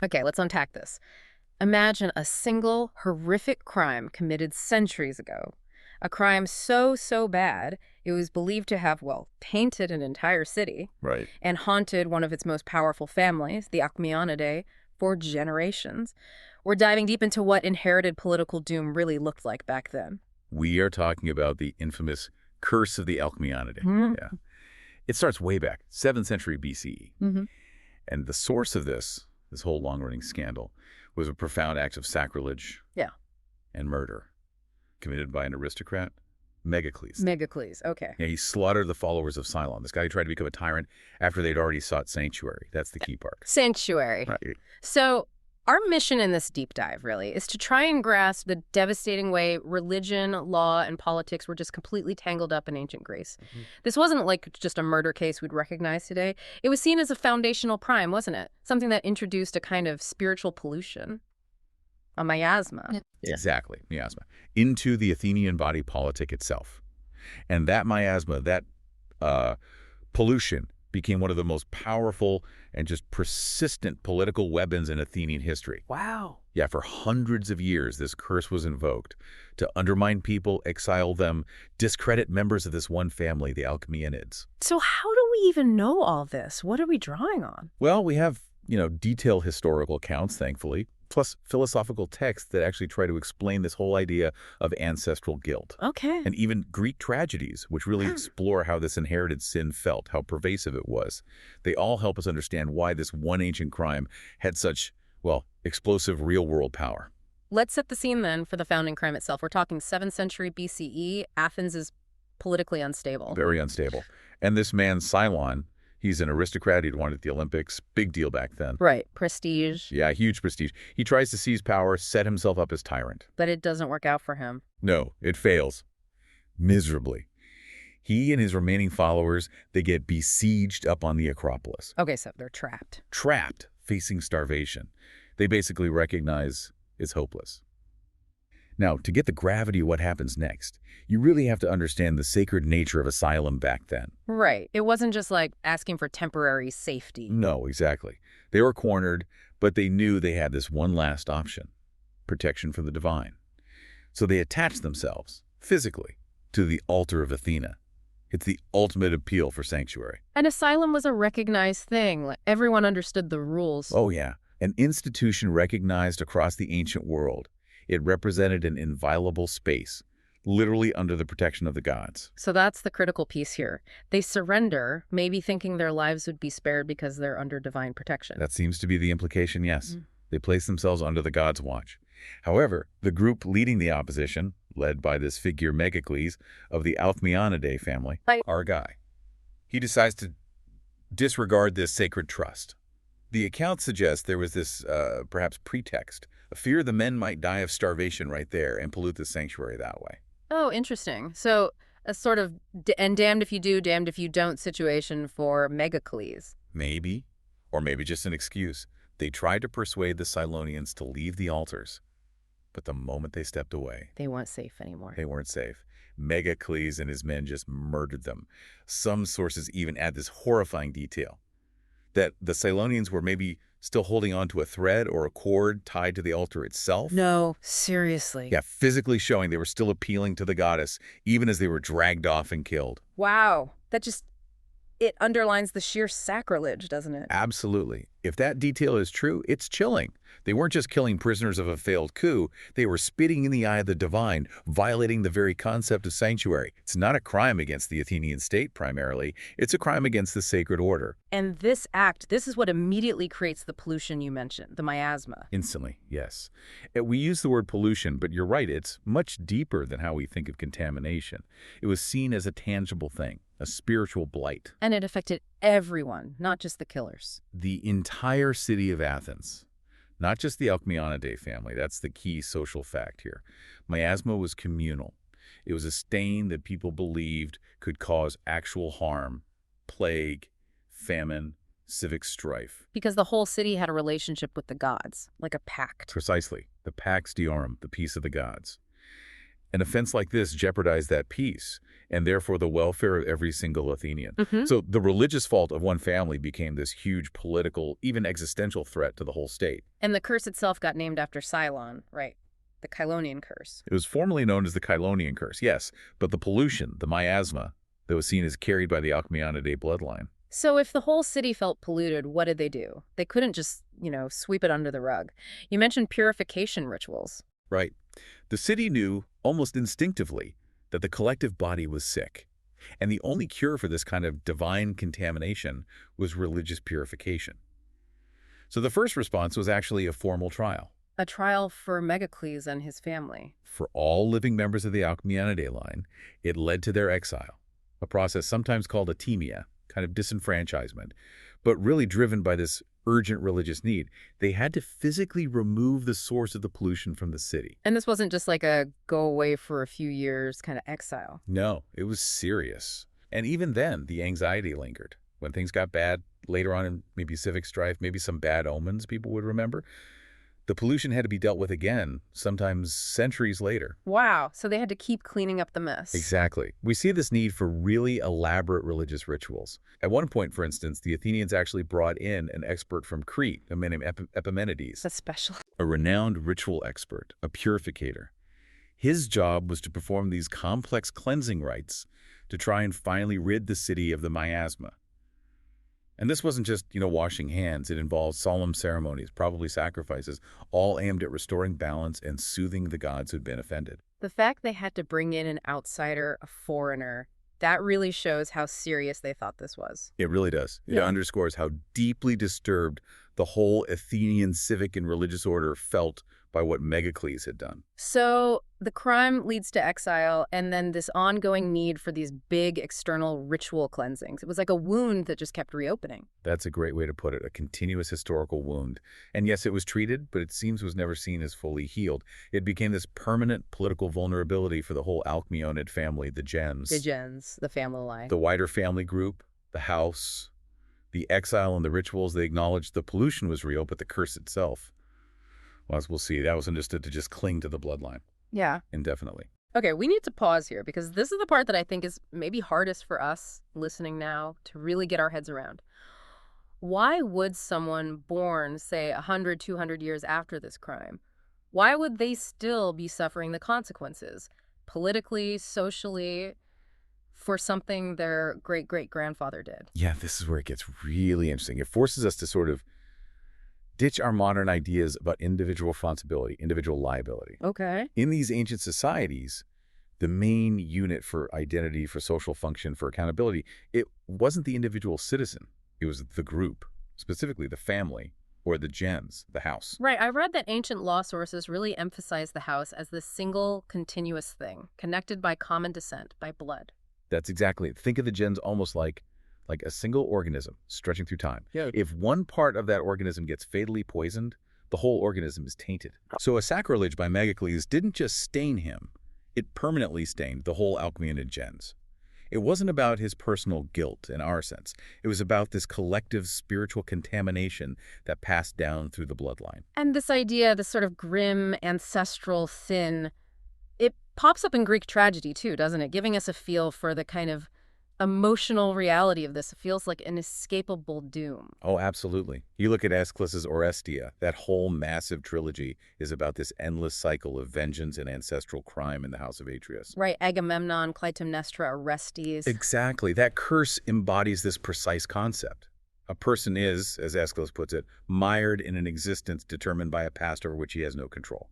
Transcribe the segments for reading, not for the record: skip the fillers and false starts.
Okay, let's unpack this. Imagine a single horrific crime committed centuries ago. A crime so bad, it was believed to have, well, tainted an entire city Right. and haunted one of its most powerful families, the Alcmaeonidae, for generations. We're diving deep into what inherited political doom really looked like back then. We are talking about the infamous curse of the Alcmaeonidae. Mm-hmm. Yeah. It starts way back, 7th century BCE. Mm-hmm. And the source of this whole long-running scandal, was a profound act of sacrilege Yeah. and murder committed by an aristocrat, Megacles. Megacles, okay. Yeah, he slaughtered the followers of Cylon, this guy who tried to become a tyrant after they'd already sought sanctuary. That's the key part. Sanctuary. Right. So our mission in this deep dive, really, is to try and grasp the devastating way religion, law, and politics were just completely tangled up in ancient Greece. Mm-hmm. This wasn't like just a murder case we'd recognize today. It was seen as a foundational crime, wasn't it? Something that introduced a kind of spiritual pollution, a miasma. Yeah. Exactly, miasma, into the Athenian body politic itself. And that miasma, that pollution, became one of the most powerful and just persistent political weapons in Athenian history. Wow. Yeah, for hundreds of years, this curse was invoked to undermine people, exile them, discredit members of this one family, the Alcmaeonids. So how do we even know all this? What are we drawing on? Well, we have, detailed historical accounts, thankfully, plus philosophical texts that actually try to explain this whole idea of ancestral guilt. Okay. And even Greek tragedies, which really explore how this inherited sin felt, how pervasive it was. They all help us understand why this one ancient crime had such, well, explosive real-world power. Let's set the scene then for the founding crime itself. We're talking 7th century BCE. Athens is politically unstable. Very unstable. And this man, Cylon, he's an aristocrat. He'd won at the Olympics. Big deal back then. Right. Prestige. Yeah, huge prestige. He tries to seize power, set himself up as tyrant. But it doesn't work out for him. No, it fails. Miserably. He and his remaining followers, they get besieged up on the Acropolis. Okay, so they're trapped. Trapped, facing starvation. They basically recognize it's hopeless. Now, to get the gravity of what happens next, you really have to understand the sacred nature of asylum back then. Right. It wasn't just like asking for temporary safety. No, exactly. They were cornered, but they knew they had this one last option, protection from the divine. So they attached themselves, physically, to the altar of Athena. It's the ultimate appeal for sanctuary. An asylum was a recognized thing. Like, everyone understood the rules. Oh yeah, an institution recognized across the ancient world. It represented an inviolable space, literally under the protection of the gods. So that's the critical piece here. They surrender, maybe thinking their lives would be spared because they're under divine protection. That seems to be the implication, yes. They place themselves under the gods' watch. However, the group leading the opposition, led by this figure Megacles of the Alcmaeonidae family, our guy, he decides to disregard this sacred trust. The account suggests there was this, perhaps pretext, a fear the men might die of starvation right there and pollute the sanctuary that way. Oh, interesting. So a sort of and damned if you do, damned if you don't situation for Megacles. Maybe, or maybe just an excuse. They tried to persuade the Cylonians to leave the altars, but the moment they stepped away, They weren't safe anymore. they weren't safe. Megacles and his men just murdered them. Some sources even add this horrifying detail, that the Cylonians were maybe still holding on to a thread or a cord tied to the altar itself. No, seriously. Yeah, physically showing they were still appealing to the goddess, even as they were dragged off and killed. Wow. It underlines the sheer sacrilege, doesn't it? Absolutely. If that detail is true, it's chilling. They weren't just killing prisoners of a failed coup. They were spitting in the eye of the divine, violating the very concept of sanctuary. It's not a crime against the Athenian state, primarily. It's a crime against the sacred order. And this is what immediately creates the pollution you mentioned, the miasma. Instantly, yes. We use the word pollution, but you're right, it's much deeper than how we think of contamination. It was seen as a tangible thing, a spiritual blight. And it affected everyone, not just the killers. The entire city of Athens, not just the Alcmaeonidae family, that's the key social fact here. Miasma was communal. It was a stain that people believed could cause actual harm, plague, famine, civic strife. Because the whole city had a relationship with the gods, like a pact. Precisely, the Pax Deorum, the peace of the gods. An offense like this jeopardized that peace, and therefore the welfare of every single Athenian. So the religious fault of one family became this huge political, even existential threat to the whole state. And the curse itself got named after Cylon, right? The Cylonian curse. It was formerly known as the Cylonian curse, yes, but the pollution, the miasma, that was seen as carried by the Alcmaeonidae bloodline. So if the whole city felt polluted, what did they do? They couldn't just, sweep it under the rug. You mentioned purification rituals. Right. The city knew, almost instinctively, that the collective body was sick, and the only cure for this kind of divine contamination was religious purification. So the first response was actually a formal trial. A trial for Megacles and his family. For all living members of the Alcmaeonidae line, it led to their exile, a process sometimes called atemia, kind of disenfranchisement, but really driven by this urgent religious need. They had to physically remove the source of the pollution from the city. And this wasn't just like a go away for a few years kind of exile. No, it was serious. And even then, the anxiety lingered. When things got bad, later on in maybe civic strife, maybe some bad omens people would remember, the pollution had to be dealt with again, sometimes centuries later. Wow, so they had to keep cleaning up the mess. Exactly. We see this need for really elaborate religious rituals. At one point, for instance, the Athenians actually brought in an expert from Crete, a man named Epimenides. That's special. A renowned ritual expert, a purificator. His job was to perform these complex cleansing rites to try and finally rid the city of the miasma. And this wasn't just, washing hands. It involved solemn ceremonies, probably sacrifices, all aimed at restoring balance and soothing the gods who'd been offended. The fact they had to bring in an outsider, a foreigner, that really shows how serious they thought this was. It really does. It underscores how deeply disturbed the whole Athenian civic and religious order felt by what Megacles had done. So the crime leads to exile and then this ongoing need for these big external ritual cleansings. It was like a wound that just kept reopening. That's a great way to put it, a continuous historical wound. And yes, it was treated, but it seems was never seen as fully healed. It became this permanent political vulnerability for the whole Alcmaeonid family, the gens. The gens, the family line. The wider family group, the house, the exile and the rituals. They acknowledged the pollution was real, but the curse itself, well, as we'll see, that was understood to just cling to the bloodline. Yeah. Indefinitely. Okay, we need to pause here because this is the part that I think is maybe hardest for us listening now to really get our heads around. Why would someone born, say, 100, 200 years after this crime, why would they still be suffering the consequences, politically, socially, for something their great-great-grandfather did? Yeah, this is where it gets really interesting. It forces us to sort of ditch our modern ideas about individual responsibility, individual liability. Okay. In these ancient societies, the main unit for identity, for social function, for accountability, it wasn't the individual citizen. It was the group, specifically the family or the gens, the house. Right. I read that ancient law sources really emphasize the house as this single, continuous thing, connected by common descent, by blood. That's exactly it. Think of the gens almost like a single organism stretching through time. Yeah. If one part of that organism gets fatally poisoned, the whole organism is tainted. So a sacrilege by Megacles didn't just stain him, it permanently stained the whole Alcmaeonid gens. It wasn't about his personal guilt in our sense. It was about this collective spiritual contamination that passed down through the bloodline. And this idea, this sort of grim ancestral sin, it pops up in Greek tragedy too, doesn't it? Giving us a feel for the kind of emotional reality of this. It feels like an inescapable doom. Oh, absolutely. You look at Aeschylus's Orestia, that whole massive trilogy is about this endless cycle of vengeance and ancestral crime in the house of Atreus. Right, Agamemnon, Clytemnestra, Orestes. Exactly. That curse embodies this precise concept. A person is, as Aeschylus puts it, mired in an existence determined by a past over which he has no control.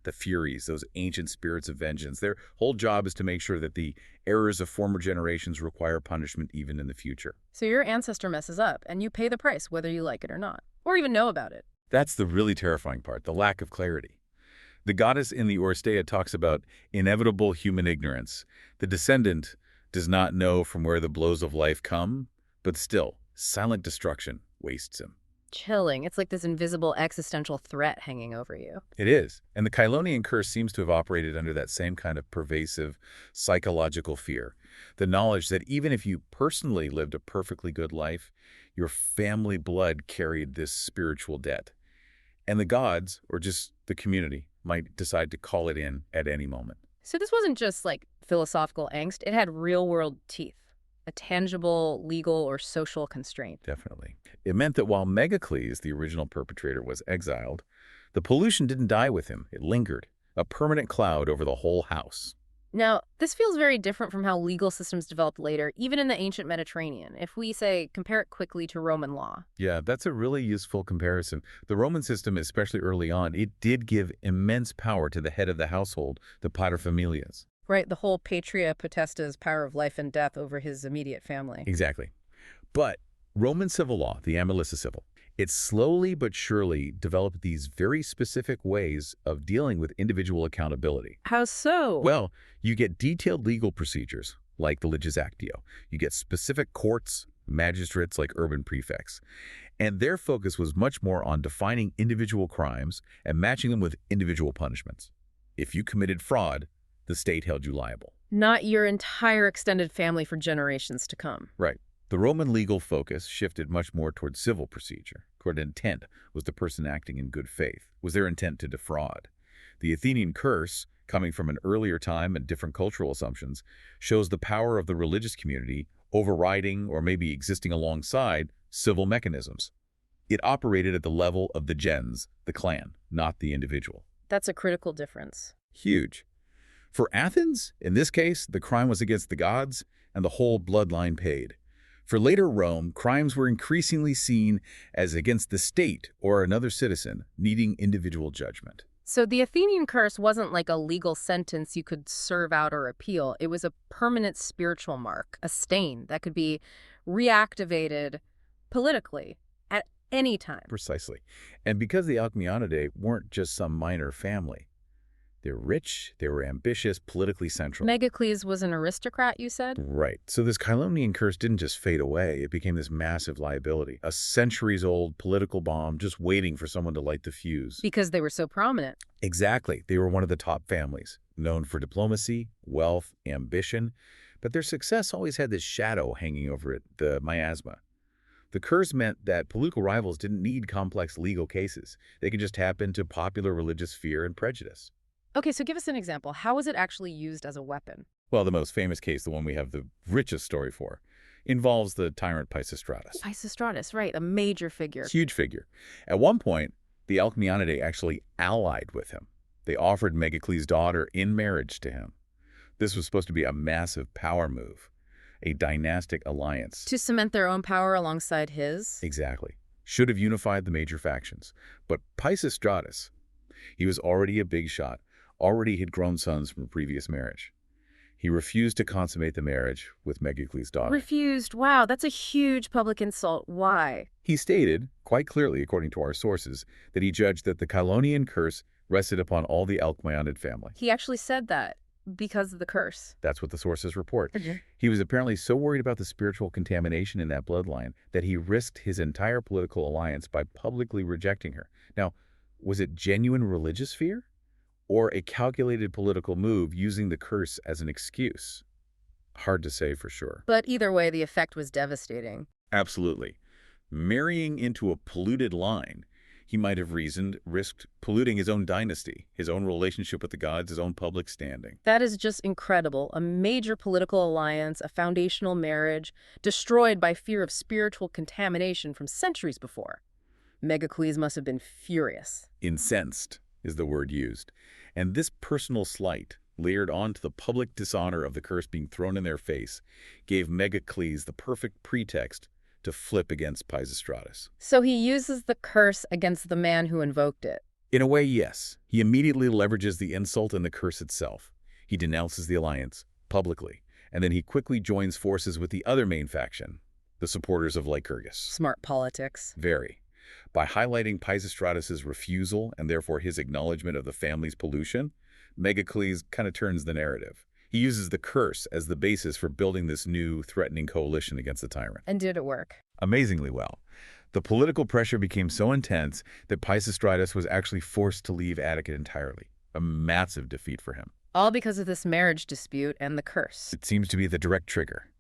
The Furies, those ancient spirits of vengeance, their whole job is to make sure that the errors of former generations require punishment even in the future. So your ancestor messes up, and you pay the price, whether you like it or not, or even know about it. That's the really terrifying part, the lack of clarity. The goddess in the Oresteia talks about inevitable human ignorance. The descendant does not know from where the blows of life come, but still, silent destruction wastes him. Chilling. It's like this invisible existential threat hanging over you. It is. And the Cylonian curse seems to have operated under that same kind of pervasive psychological fear. The knowledge that even if you personally lived a perfectly good life, your family blood carried this spiritual debt. And the gods, or just the community, might decide to call it in at any moment. So this wasn't just like philosophical angst. It had real-world teeth, a tangible legal or social constraint. Definitely. It meant that while Megacles, the original perpetrator, was exiled, the pollution didn't die with him. It lingered, a permanent cloud over the whole house. Now, this feels very different from how legal systems developed later, even in the ancient Mediterranean, if we, say, compare it quickly to Roman law. Yeah, that's a really useful comparison. The Roman system, especially early on, it did give immense power to the head of the household, the paterfamilias. Right, the whole patria potestas, power of life and death over his immediate family. Exactly. But Roman civil law, the Amalissa Civil, it slowly but surely developed these very specific ways of dealing with individual accountability. How so? Well, you get detailed legal procedures, like the Liges Actio. You get specific courts, magistrates like urban prefects. And their focus was much more on defining individual crimes and matching them with individual punishments. If you committed fraud, the state held you liable. Not your entire extended family for generations to come. Right. The Roman legal focus shifted much more toward civil procedure, toward intent. Was the person acting in good faith? Was their intent to defraud? The Athenian curse, coming from an earlier time and different cultural assumptions, shows the power of the religious community overriding or maybe existing alongside civil mechanisms. It operated at the level of the gens, the clan, not the individual. That's a critical difference. Huge. For Athens, in this case, the crime was against the gods, and the whole bloodline paid. For later Rome, crimes were increasingly seen as against the state or another citizen, needing individual judgment. So the Athenian curse wasn't like a legal sentence you could serve out or appeal. It was a permanent spiritual mark, a stain that could be reactivated politically at any time. Precisely. And because the Alcmaeonidae weren't just some minor family, they're rich, they were ambitious, politically central. Megacles was an aristocrat, you said? Right. So this Cylonian curse didn't just fade away. It became this massive liability, a centuries-old political bomb just waiting for someone to light the fuse. Because they were so prominent. Exactly. They were one of the top families, known for diplomacy, wealth, ambition, but their success always had this shadow hanging over it, the miasma. The curse meant that political rivals didn't need complex legal cases. They could just tap into popular religious fear and prejudice. Okay, so give us an example. How was it actually used as a weapon? Well, the most famous case, the one we have the richest story for, involves the tyrant Pisistratus. Pisistratus, right, a major figure. Huge figure. At one point, the Alcmaeonidae actually allied with him. They offered Megacles' daughter in marriage to him. This was supposed to be a massive power move, a dynastic alliance. To cement their own power alongside his? Exactly. Should have unified the major factions. But Pisistratus, he was already a big shot, already had grown sons from a previous marriage. He refused to consummate the marriage with Megacles' daughter. Refused? Wow, that's a huge public insult. Why? He stated, quite clearly according to our sources, that he judged that the Cylonian curse rested upon all the Alcmaeonid family. He actually said that because of the curse. That's what the sources report. He was apparently so worried about the spiritual contamination in that bloodline that he risked his entire political alliance by publicly rejecting her. Now, was it genuine religious fear? Or a calculated political move using the curse as an excuse? Hard to say for sure. But either way, the effect was devastating. Absolutely. Marrying into a polluted line, he might have reasoned, risked polluting his own dynasty, his own relationship with the gods, his own public standing. That is just incredible. A major political alliance, a foundational marriage, destroyed by fear of spiritual contamination from centuries before. Megacles must have been furious. Incensed is the word used. And this personal slight, layered onto the public dishonor of the curse being thrown in their face, gave Megacles the perfect pretext to flip against Pisistratus. So he uses the curse against the man who invoked it. In a way, yes. He immediately leverages the insult and the curse itself. He denounces the alliance, publicly, and then he quickly joins forces with the other main faction, the supporters of Lycurgus. Smart politics. Very. By highlighting Pisistratus' refusal and therefore his acknowledgement of the family's pollution, Megacles kind of turns the narrative. He uses the curse as the basis for building this new, threatening coalition against the tyrant. And did it work? Amazingly well. The political pressure became so intense that Pisistratus was actually forced to leave Attica entirely. A massive defeat for him. All because of this marriage dispute and the curse. It seems to be the direct trigger.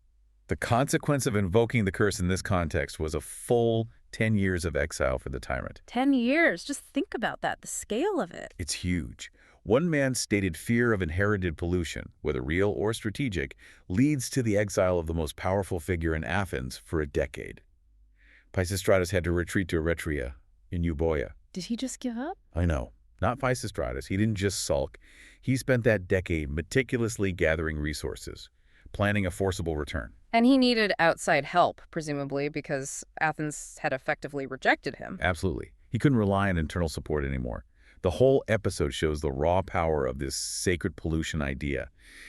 The consequence of invoking the curse in this context was a full 10 years of exile for the tyrant. 10 years. Just think about that, the scale of it. It's huge. One man's stated fear of inherited pollution, whether real or strategic, leads to the exile of the most powerful figure in Athens for a decade. Pisistratus had to retreat to Eretria in Euboea. Did he just give up? I know. Not Pisistratus. He didn't just sulk. He spent that decade meticulously gathering resources, planning a forcible return. And he needed outside help, presumably, because Athens had effectively rejected him. Absolutely. He couldn't rely on internal support anymore. The whole episode shows the raw power of this sacred pollution idea.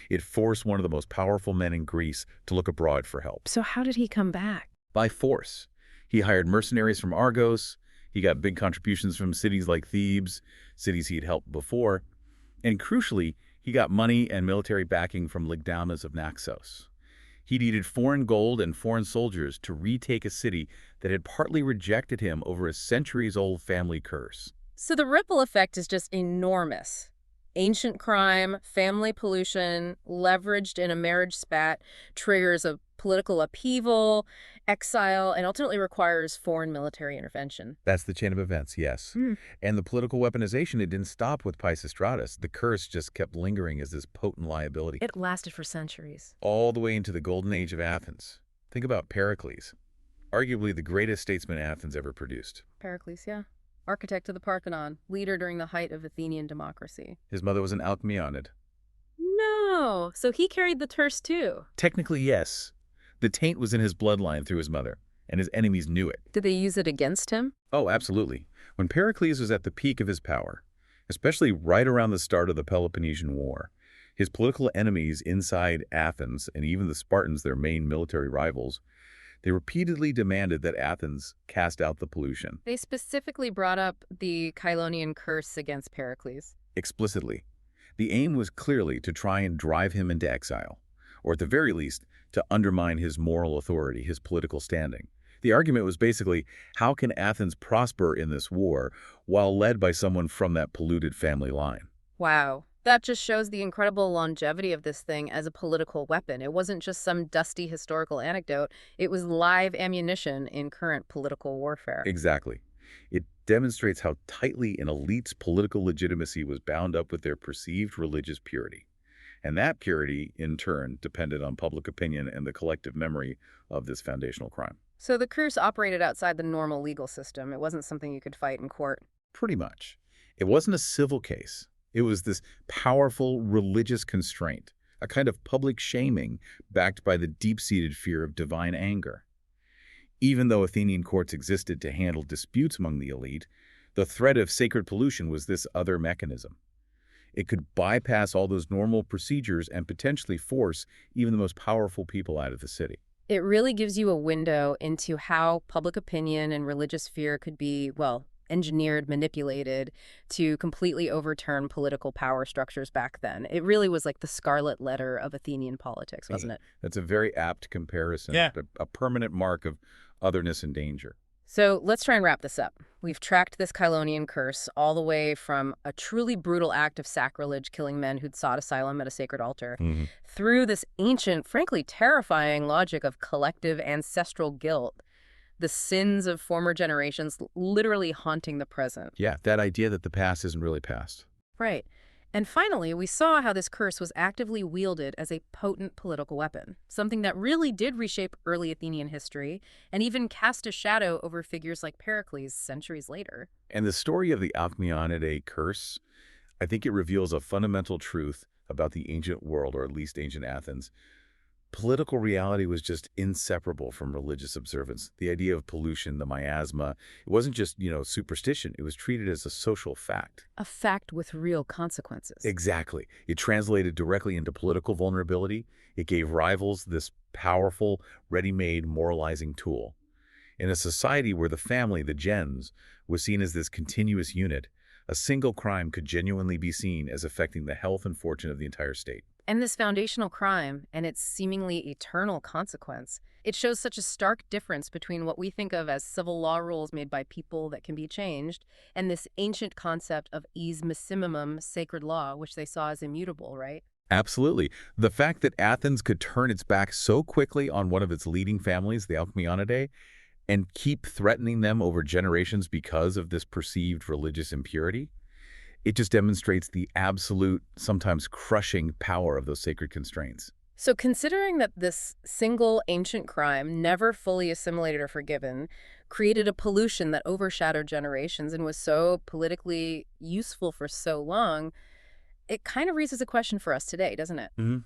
It forced one of the most powerful men in Greece to look abroad for help. So how did he come back? By force. He hired mercenaries from Argos. He got big contributions from cities like Thebes, cities he'd helped before. And crucially, he got money and military backing from Lygdamas of Naxos. He needed foreign gold and foreign soldiers to retake a city that had partly rejected him over a centuries-old family curse. So the ripple effect is just enormous. Ancient crime, family pollution, leveraged in a marriage spat, triggers a political upheaval, exile, and ultimately requires foreign military intervention. That's the chain of events, yes. And the political weaponization, it didn't stop with Pisistratus. The curse just kept lingering as this potent liability. It lasted for centuries. All the way into the golden age of Athens. Think about Pericles, arguably the greatest statesman Athens ever produced. Pericles, yeah. Architect of the Parthenon, leader during the height of Athenian democracy. His mother was an Alcmaeonid. No, so he carried the curse too. Technically, yes. The taint was in his bloodline through his mother, and his enemies knew it. Did they use it against him? Oh, absolutely. When Pericles was at the peak of his power, especially right around the start of the Peloponnesian War, his political enemies inside Athens, and even the Spartans, their main military rivals, they repeatedly demanded that Athens cast out the pollution. They specifically brought up the Cylonian curse against Pericles. Explicitly. The aim was clearly to try and drive him into exile, or at the very least, to undermine his moral authority, his political standing. The argument was basically, how can Athens prosper in this war while led by someone from that polluted family line? Wow. That just shows the incredible longevity of this thing as a political weapon. It wasn't just some dusty historical anecdote. It was live ammunition in current political warfare. Exactly. It demonstrates how tightly an elite's political legitimacy was bound up with their perceived religious purity. And that purity, in turn, depended on public opinion and the collective memory of this foundational crime. So the curse operated outside the normal legal system. It wasn't something you could fight in court. Pretty much. It wasn't a civil case. It was this powerful religious constraint, a kind of public shaming backed by the deep-seated fear of divine anger. Even though Athenian courts existed to handle disputes among the elite, the threat of sacred pollution was this other mechanism. It could bypass all those normal procedures and potentially force even the most powerful people out of the city. It really gives you a window into how public opinion and religious fear could be, well, engineered, manipulated to completely overturn political power structures back then. It really was like the scarlet letter of Athenian politics, wasn't it? That's a very apt comparison, Yeah. a permanent mark of otherness and danger. So let's try and wrap this up. We've tracked this Cylonian curse all the way from a truly brutal act of sacrilege, killing men who'd sought asylum at a sacred altar, through this ancient, frankly terrifying logic of collective ancestral guilt, the sins of former generations literally haunting the present. Yeah, that idea that the past isn't really past. Right. And finally, we saw how this curse was actively wielded as a potent political weapon, something that really did reshape early Athenian history and even cast a shadow over figures like Pericles centuries later. And the story of the Alcmaeonidae curse, I think it reveals a fundamental truth about the ancient world, or at least ancient Athens. Political reality was just inseparable from religious observance. The idea of pollution, the miasma, it wasn't just, superstition. It was treated as a social fact. A fact with real consequences. Exactly. It translated directly into political vulnerability. It gave rivals this powerful, ready-made moralizing tool. In a society where the family, the gens, was seen as this continuous unit, a single crime could genuinely be seen as affecting the health and fortune of the entire state. And this foundational crime and its seemingly eternal consequence, it shows such a stark difference between what we think of as civil law rules made by people that can be changed and this ancient concept of ys massimum, sacred law, which they saw as immutable, right? Absolutely. The fact that Athens could turn its back so quickly on one of its leading families, the Alcmaeonidae, and keep threatening them over generations because of this perceived religious impurity, It just demonstrates the absolute, sometimes crushing power of those sacred constraints. So considering that this single ancient crime, never fully assimilated or forgiven, created a pollution that overshadowed generations and was so politically useful for so long, it kind of raises a question for us today, doesn't it? Hmm.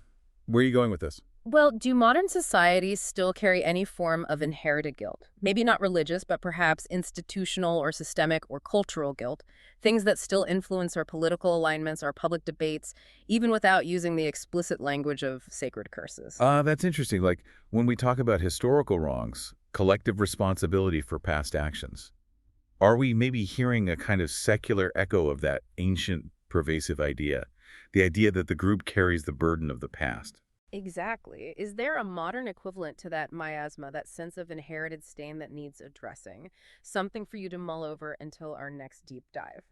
Where are you going with this? Well, do modern societies still carry any form of inherited guilt? Maybe not religious, but perhaps institutional or systemic or cultural guilt. Things that still influence our political alignments, our public debates, even without using the explicit language of sacred curses. That's interesting. Like, when we talk about historical wrongs, collective responsibility for past actions, are we maybe hearing a kind of secular echo of that ancient, pervasive idea? The idea that the group carries the burden of the past? Exactly. Is there a modern equivalent to that miasma, that sense of inherited stain that needs addressing? Something for you to mull over until our next deep dive.